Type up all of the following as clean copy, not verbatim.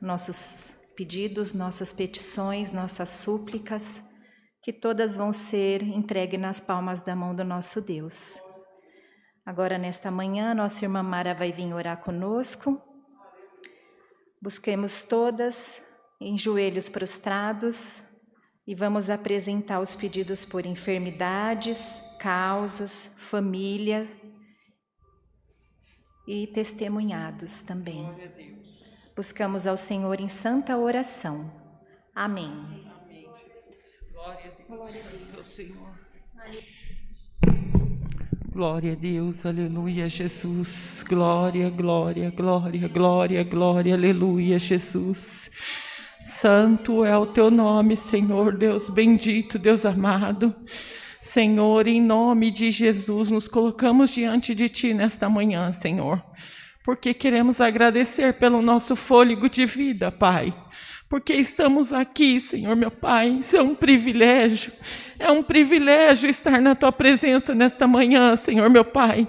nossos pedidos, nossas petições, nossas súplicas, que todas vão ser entregues nas palmas da mão do nosso Deus. Agora, nesta manhã, nossa irmã Mara vai vir orar conosco. Busquemos todas em joelhos prostrados e vamos apresentar os pedidos por enfermidades, causas, família e testemunhados também. Buscamos ao Senhor em santa oração. Amém. Amém, Jesus. Glória a Deus, Senhor. Glória a Deus, aleluia, Jesus. Glória, glória, glória, glória, glória, aleluia, Jesus. Santo é o teu nome, Senhor, Deus bendito, Deus amado. Senhor, em nome de Jesus, nos colocamos diante de Ti nesta manhã, Senhor, porque queremos agradecer pelo nosso fôlego de vida, Pai, porque estamos aqui, Senhor, meu Pai. Isso é um privilégio estar na Tua presença nesta manhã, Senhor, meu Pai,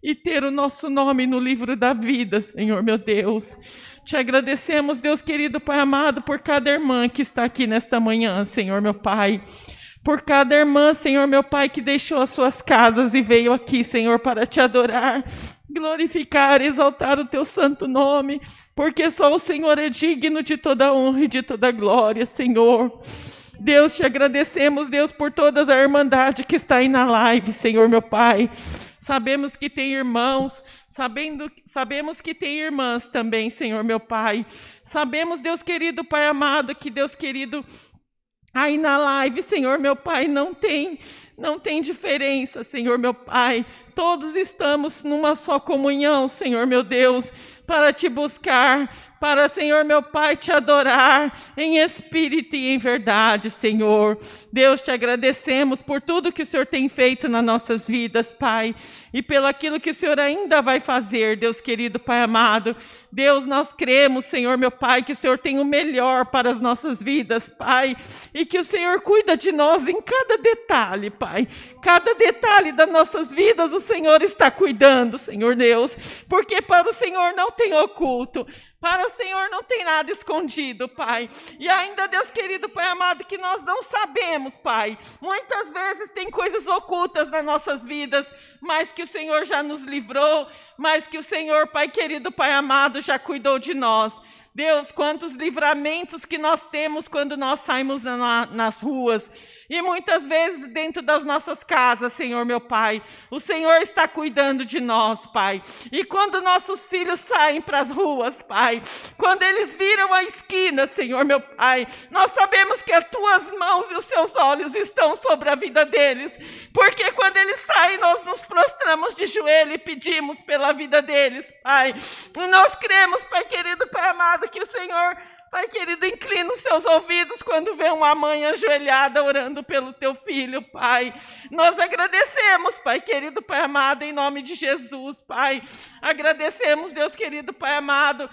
e ter o nosso nome no livro da vida, Senhor, meu Deus. Te agradecemos, Deus querido, Pai amado, por cada irmã que está aqui nesta manhã, Senhor, meu Pai. Por cada irmã, Senhor, meu Pai, que deixou as suas casas e veio aqui, Senhor, para Te adorar, glorificar, exaltar o Teu santo nome, porque só o Senhor é digno de toda honra e de toda glória, Senhor. Deus, Te agradecemos, Deus, por toda a irmandade que está aí na live, Senhor, meu Pai. Sabemos que tem irmãos, sabemos que tem irmãs também, Senhor, meu Pai. Sabemos, Deus querido, Pai amado, que Deus querido, aí na live, Senhor, meu Pai, não tem diferença, Senhor, meu Pai. Todos estamos numa só comunhão, Senhor, meu Deus, para Te buscar, para, Senhor, meu Pai, Te adorar em espírito e em verdade, Senhor. Deus, Te agradecemos por tudo que o Senhor tem feito nas nossas vidas, Pai, e pelo aquilo que o Senhor ainda vai fazer, Deus querido, Pai amado. Deus, nós cremos, Senhor, meu Pai, que o Senhor tem o melhor para as nossas vidas, Pai, e que o Senhor cuida de nós em cada detalhe, Pai. Cada detalhe das nossas vidas o Senhor está cuidando, Senhor Deus, porque para o Senhor não tem oculto, para o Senhor não tem nada escondido, Pai. E ainda, Deus querido, Pai amado, que nós não sabemos, Pai. Muitas vezes tem coisas ocultas nas nossas vidas, mas que o Senhor já nos livrou, mas que o Senhor, Pai querido, Pai amado, já cuidou de nós. Deus, quantos livramentos que nós temos quando nós saímos nas ruas. E muitas vezes dentro das nossas casas, Senhor, meu Pai, o Senhor está cuidando de nós, Pai. E quando nossos filhos saem para as ruas, Pai, quando eles viram a esquina, Senhor, meu Pai, nós sabemos que as Tuas mãos e os Seus olhos estão sobre a vida deles. Porque quando eles saem, nós nos prostramos de joelho e pedimos pela vida deles, Pai. E nós cremos, Pai querido, Pai amado, que o Senhor, Pai querido, inclina os seus ouvidos quando vê uma mãe ajoelhada orando pelo teu filho, Pai. Nós agradecemos, Pai querido, Pai amado, em nome de Jesus, Pai. Agradecemos, Deus querido, Pai amado,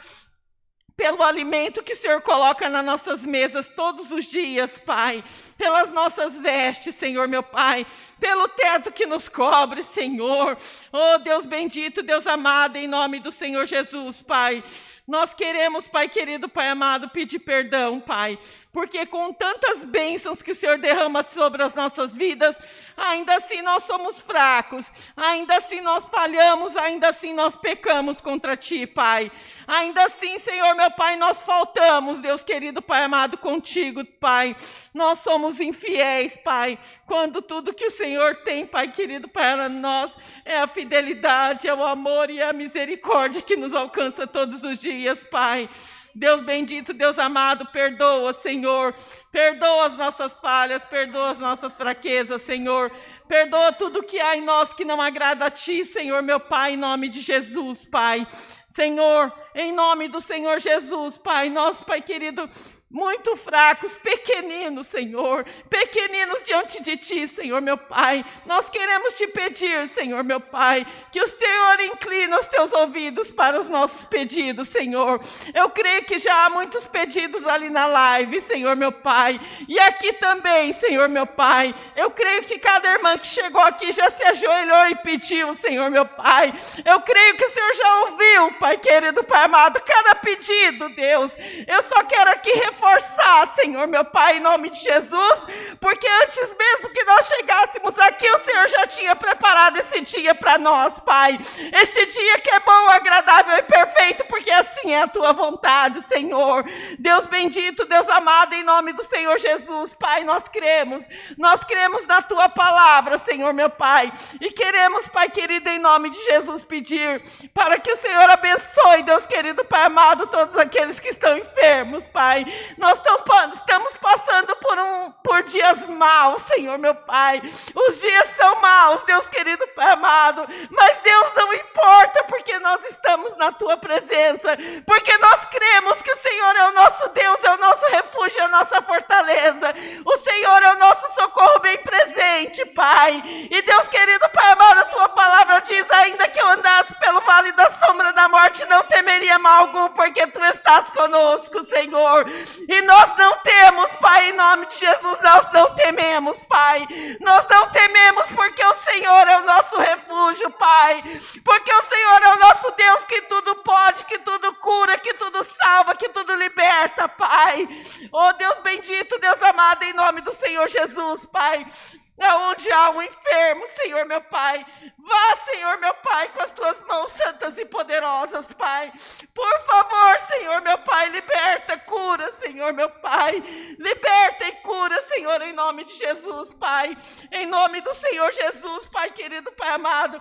pelo alimento que o Senhor coloca nas nossas mesas todos os dias, Pai. Pelas nossas vestes, Senhor, meu Pai. Pelo teto que nos cobre, Senhor. Oh, Deus bendito, Deus amado, em nome do Senhor Jesus, Pai. Nós queremos, Pai querido, Pai amado, pedir perdão, Pai. Porque com tantas bênçãos que o Senhor derrama sobre as nossas vidas, ainda assim nós somos fracos. Ainda assim nós falhamos, ainda assim nós pecamos contra Ti, Pai. Ainda assim, Senhor, meu Pai, nós faltamos, Deus querido, Pai amado, contigo, Pai. Nós somos infiéis, Pai, quando tudo que o Senhor tem, Pai querido, para nós é a fidelidade, é o amor e a misericórdia que nos alcança todos os dias, Pai. Deus bendito, Deus amado, perdoa, Senhor. Perdoa as nossas falhas, perdoa as nossas fraquezas, Senhor. Perdoa tudo que há em nós que não agrada a Ti, Senhor, meu Pai, em nome de Jesus, Pai. Senhor, em nome do Senhor Jesus, Pai, nós, Pai querido, muito fracos, pequeninos, Senhor, pequeninos diante de Ti, Senhor, meu Pai. Nós queremos Te pedir, Senhor, meu Pai, que o Senhor inclina os Teus ouvidos para os nossos pedidos, Senhor. Eu creio que já há muitos pedidos ali na live, Senhor, meu Pai, e aqui também, Senhor, meu Pai. Eu creio que cada irmã que chegou aqui já se ajoelhou e pediu, Senhor, meu Pai. Eu creio que o Senhor já ouviu, Pai querido, Pai amado, cada pedido, Deus. Eu só quero aqui reforçar, Senhor, meu Pai, em nome de Jesus, porque antes mesmo que nós chegássemos aqui, o Senhor já tinha preparado esse dia para nós, Pai. Este dia que é bom, agradável e perfeito, porque assim é a tua vontade, Senhor. Deus bendito, Deus amado, em nome do Senhor Jesus, Pai, nós cremos na tua palavra, Senhor, meu Pai, e queremos, Pai querido, em nome de Jesus, pedir para que o Senhor abençoe, Deus querido, Pai amado, todos aqueles que estão enfermos, Pai. Nós estamos passando por dias maus, Senhor, meu Pai. Os dias são maus, Deus querido, Pai amado, mas Deus, não importa, porque nós estamos na tua presença, porque nós cremos que o Senhor é o nosso Deus, é o nosso refúgio, é a nossa fortaleza. O Senhor é o nosso socorro bem presente, Pai. E Deus querido, Pai amado, a tua palavra diz: ainda que eu andasse pelo vale da sombra da morte, não temeria mal algum, porque tu estás conosco, Senhor. E nós não temos, Pai, em nome de Jesus, nós não tememos, Pai. Nós não tememos porque o Senhor é o nosso refúgio, Pai. Porque o Senhor é o nosso Deus que tudo pode, que tudo cura, que tudo salva, que tudo liberta, Pai. Oh Deus bendito, Deus amado, em nome do Senhor Jesus, Pai. Aonde há um enfermo, Senhor meu Pai, vá, Senhor meu Pai, com as tuas mãos santas e poderosas, Pai. Por favor, Senhor meu Pai, liberta, cura, Senhor meu Pai. Liberta e cura, Senhor, em nome de Jesus, Pai. Em nome do Senhor Jesus, Pai querido, Pai amado.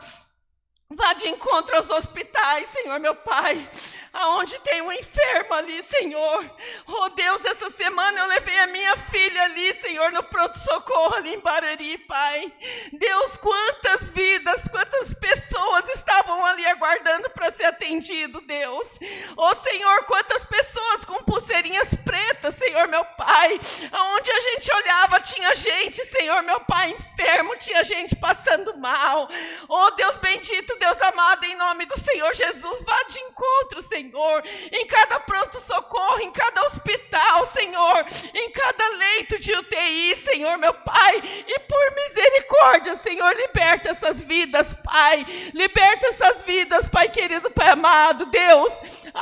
Vá de encontro aos hospitais, Senhor meu Pai, aonde tem um enfermo ali, Senhor. Oh Deus, essa semana eu levei a minha filha ali, Senhor, no pronto-socorro ali em Barueri, Pai. Deus, quantas vidas, quantas pessoas estavam ali aguardando para ser atendido, Deus. Oh Senhor, quantas pessoas com pulseirinhas pretas, Senhor meu Pai, aonde a gente olhava tinha gente, Senhor meu Pai, enfermo, tinha gente passando mal. Oh Deus bendito, Deus amado, em nome do Senhor Jesus, vá de encontro, Senhor, em cada pronto-socorro, em cada hospital, Senhor, em cada leito de UTI, Senhor, meu Pai, e por misericórdia, Senhor, liberta essas vidas, Pai, liberta essas vidas, Pai querido, Pai amado, Deus,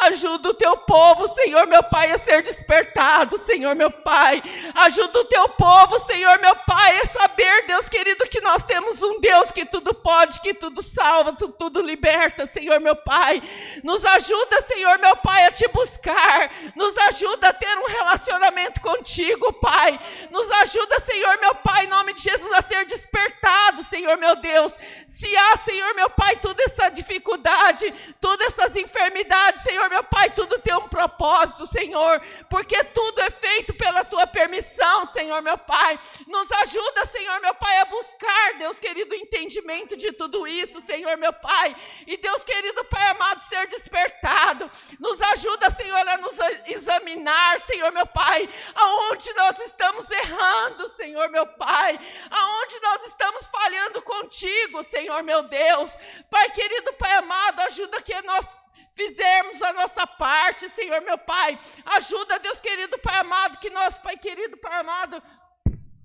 ajuda o teu povo, Senhor, meu Pai, a ser despertado, Senhor, meu Pai, ajuda o teu povo, Senhor, meu Pai, a saber, Deus querido, que nós temos um Deus que tudo pode, que tudo salva, tudo liberta, Senhor meu Pai. Nos ajuda, Senhor meu Pai, a te buscar. Nos ajuda a ter um relacionamento contigo, Pai. Nos ajuda, Senhor meu Pai, em nome de Jesus, a ser despertado, Senhor meu Deus. Se há, Senhor meu Pai, toda essa dificuldade, todas essas enfermidades, Senhor meu Pai, tudo tem um propósito, Senhor, porque tudo é feito pela tua permissão, Senhor meu Pai. Nos ajuda, Senhor meu Pai, a buscar, Deus querido, o entendimento de tudo isso, Senhor meu Pai, e Deus querido, Pai amado, ser despertado. Nos ajuda, Senhor, a nos examinar, Senhor meu Pai, aonde nós estamos errando, Senhor meu Pai, aonde nós estamos falhando contigo, Senhor meu Deus. Pai querido, Pai amado, ajuda que nós fizermos a nossa parte, Senhor meu Pai. Ajuda, Deus querido, Pai amado, que nós, Pai querido, Pai amado,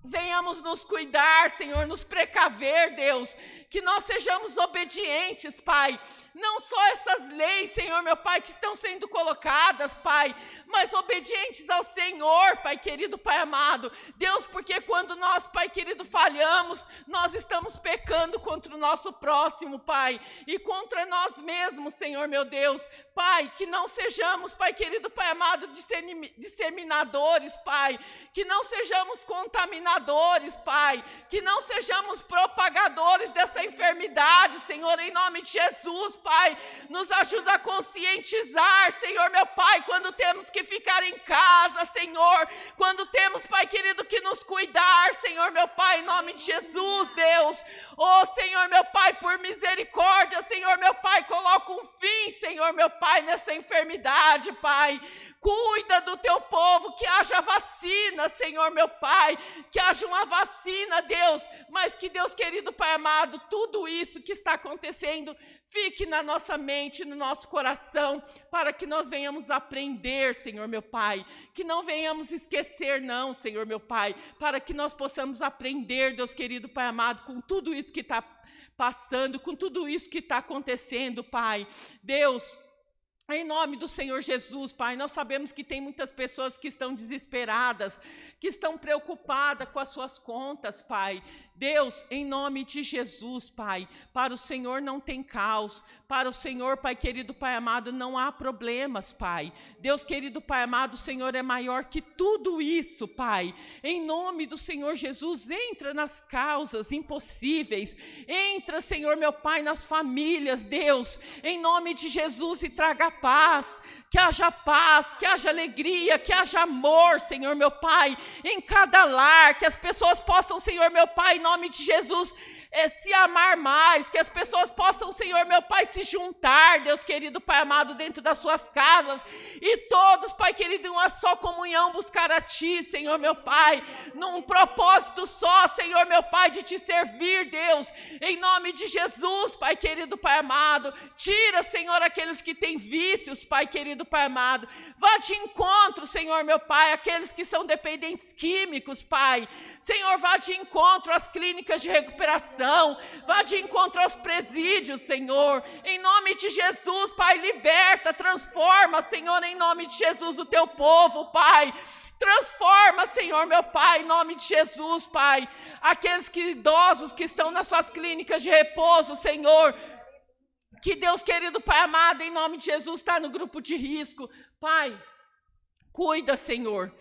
venhamos nos cuidar, Senhor, nos precaver, Deus, que nós sejamos obedientes, Pai, não só essas leis, Senhor, meu Pai, que estão sendo colocadas, Pai, mas obedientes ao Senhor, Pai querido, Pai amado, Deus, porque quando nós, Pai querido, falhamos, nós estamos pecando contra o nosso próximo, Pai, e contra nós mesmos, Senhor, meu Deus, Pai, que não sejamos, Pai querido, Pai amado, disseminadores, Pai, que não sejamos contaminadores, Pai, que não sejamos propagadores dessa enfermidade, Senhor, em nome de Jesus, Pai, nos ajuda a conscientizar, Senhor, meu Pai, quando temos que ficar em casa, Senhor, quando temos, Pai querido, que nos cuidar, Senhor, meu Pai, em nome de Jesus, Deus, oh, Senhor, meu Pai, por misericórdia, Senhor, meu Pai, coloca um fim, Senhor, meu Pai, nessa enfermidade, Pai, cuida do teu povo, que haja vacina, Senhor, meu Pai, que haja uma vacina, Deus, mas que, Deus querido, Pai amado, tudo isso que está acontecendo fique na nossa mente, no nosso coração, para que nós venhamos aprender, Senhor meu Pai, que não venhamos esquecer não, Senhor meu Pai, para que nós possamos aprender, Deus querido, Pai amado, com tudo isso que está passando, com tudo isso que está acontecendo, Pai. Deus, Em nome do Senhor Jesus, Pai, nós sabemos que tem muitas pessoas que estão desesperadas, que estão preocupadas com as suas contas, Pai. Deus, em nome de Jesus, Pai, para o Senhor não tem caos, para o Senhor, Pai querido, Pai amado, não há problemas, Pai. Deus querido, Pai amado, o Senhor é maior que tudo isso, Pai. Em nome do Senhor Jesus, entra nas causas impossíveis, entra, Senhor, meu Pai, nas famílias, Deus, em nome de Jesus, e traga paz, que haja alegria, que haja amor, Senhor meu Pai, em cada lar, que as pessoas possam, Senhor meu Pai, em nome de Jesus, se amar mais, que as pessoas possam, Senhor meu Pai, se juntar, Deus querido, Pai amado, dentro das suas casas, e todos, Pai querido, em uma só comunhão, buscar a Ti, Senhor meu Pai, num propósito só, Senhor meu Pai, de Te servir, Deus, em nome de Jesus, Pai querido, Pai amado, tira, Senhor, aqueles que têm vícios, Pai querido, Pai amado, vá de encontro, Senhor meu Pai, aqueles que são dependentes químicos, Pai, Senhor, vá de encontro às clínicas de recuperação, vá de encontro aos presídios, Senhor, em nome de Jesus, Pai, liberta, transforma, Senhor, em nome de Jesus, o Teu povo, Pai, transforma, Senhor, meu Pai, em nome de Jesus, Pai, aqueles idosos que estão nas suas clínicas de repouso, Senhor, que Deus querido, Pai amado, em nome de Jesus, está no grupo de risco, Pai, cuida, Senhor,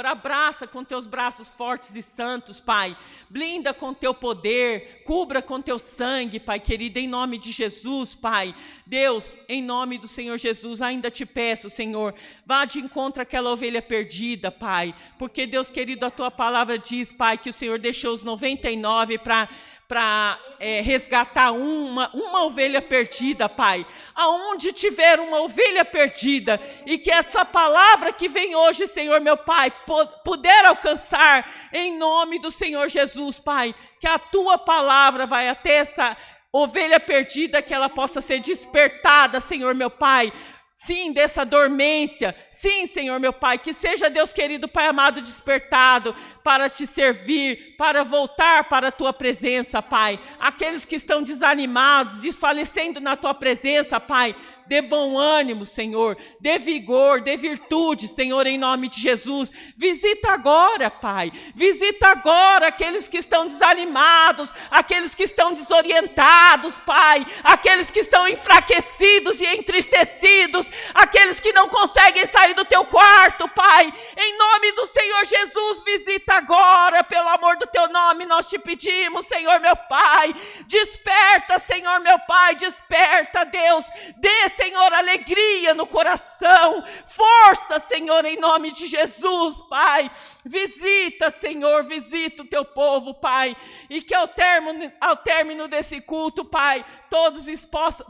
abraça com Teus braços fortes e santos, Pai, blinda com Teu poder, cubra com Teu sangue, Pai querido, em nome de Jesus, Pai, Deus, em nome do Senhor Jesus, ainda Te peço, Senhor, vá de encontro àquela ovelha perdida, Pai, porque Deus querido, a Tua palavra diz, Pai, que o Senhor deixou os 99 para resgatar uma ovelha perdida, Pai, aonde tiver uma ovelha perdida, e que essa palavra que vem hoje, Senhor meu Pai, puder alcançar, em nome do Senhor Jesus, Pai, que a Tua palavra vai até essa ovelha perdida, que ela possa ser despertada, Senhor meu Pai, sim, dessa dormência, sim, Senhor meu Pai, que seja, Deus querido, Pai amado, despertado para Te servir, para voltar para a Tua presença, Pai, aqueles que estão desanimados, desfalecendo na Tua presença, Pai, dê bom ânimo, Senhor, dê vigor, dê virtude, Senhor, em nome de Jesus, visita agora, Pai, visita agora aqueles que estão desanimados, aqueles que estão desorientados, Pai, aqueles que estão enfraquecidos e entristecidos, aqueles que não conseguem sair do Teu quarto, Pai, em nome do Senhor Jesus, visita agora, pelo amor do Teu nome, nós Te pedimos, Senhor meu Pai, desperta, Senhor meu Pai, desperta, Deus, dê, Senhor, alegria no coração, força, Senhor, em nome de Jesus, Pai, visita, Senhor, visita o Teu povo, Pai, e que ao término desse culto, Pai, todos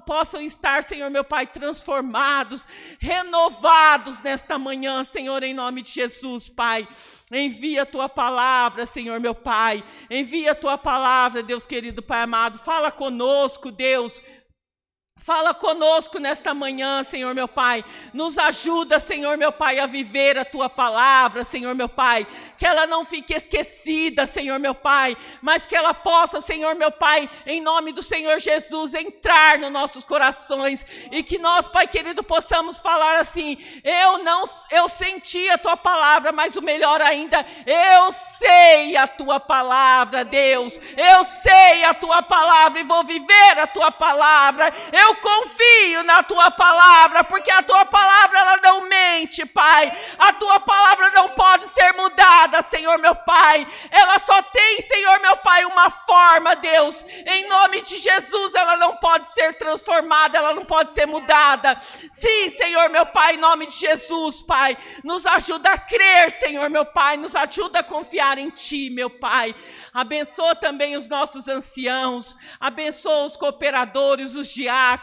possam estar, Senhor meu Pai, transformados, renovados nesta manhã, Senhor, em nome de Jesus, Pai, envia a Tua palavra, Senhor meu Pai, envia a Tua palavra, Deus querido, Pai amado, fala conosco, Deus, fala conosco nesta manhã, Senhor meu Pai, nos ajuda, Senhor meu Pai, a viver a Tua palavra, Senhor meu Pai, que ela não fique esquecida, Senhor meu Pai, mas que ela possa, Senhor meu Pai, em nome do Senhor Jesus, entrar nos nossos corações, e que nós, Pai querido, possamos falar assim, eu senti a Tua palavra, mas o melhor ainda, eu sei a Tua palavra, Deus, eu sei a Tua palavra e vou viver a Tua palavra, eu confio na Tua palavra, porque a Tua palavra ela não mente, Pai, a Tua palavra não pode ser mudada, Senhor meu Pai, ela só tem, Senhor meu Pai, uma forma, Deus, em nome de Jesus, ela não pode ser transformada, ela não pode ser mudada, sim, Senhor meu Pai, em nome de Jesus, Pai, nos ajuda a crer, Senhor meu Pai, nos ajuda a confiar em Ti, meu Pai, abençoa também os nossos anciãos, abençoa os cooperadores, os diáconos,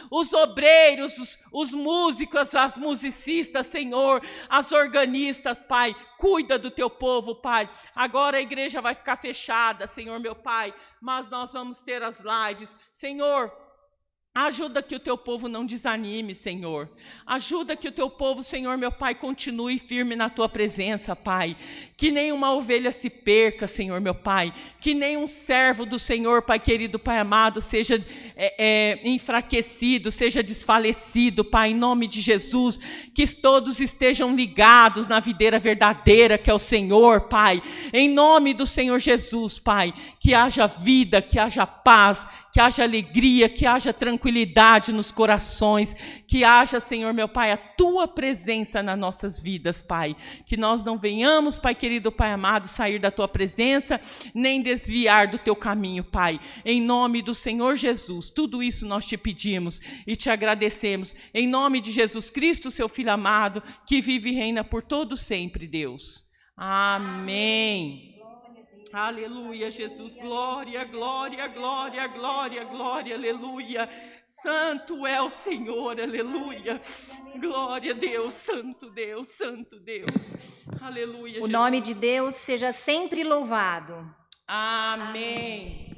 os obreiros, os músicos, as musicistas, Senhor, as organistas, Pai, cuida do Teu povo, Pai, agora a igreja vai ficar fechada, Senhor meu Pai, mas nós vamos ter as lives, Senhor, Ajuda que o teu povo não desanime, Senhor. Ajuda que o teu povo, Senhor, meu Pai, continue firme na tua presença, Pai. Que nenhuma ovelha se perca, Senhor, meu Pai. Que nenhum servo do Senhor, Pai querido, Pai amado, seja enfraquecido, seja desfalecido, Pai, em nome de Jesus. Que todos estejam ligados na videira verdadeira, que é o Senhor, Pai. Em nome do Senhor Jesus, Pai. Que haja vida, que haja paz, que haja alegria, que haja tranquilidade nos corações, que haja, Senhor, meu Pai, a tua presença nas nossas vidas, Pai. Que nós não venhamos, Pai querido, Pai amado, sair da tua presença, nem desviar do teu caminho, Pai. Em nome do Senhor Jesus, tudo isso nós te pedimos e te agradecemos. Em nome de Jesus Cristo, seu Filho amado, que vive e reina por todo sempre, Deus. Amém. Aleluia, Jesus, glória, glória, glória, glória, glória, aleluia. Santo é o Senhor, aleluia. Glória a Deus, santo Deus, santo Deus. Aleluia, O nome de Deus seja sempre louvado. Amém.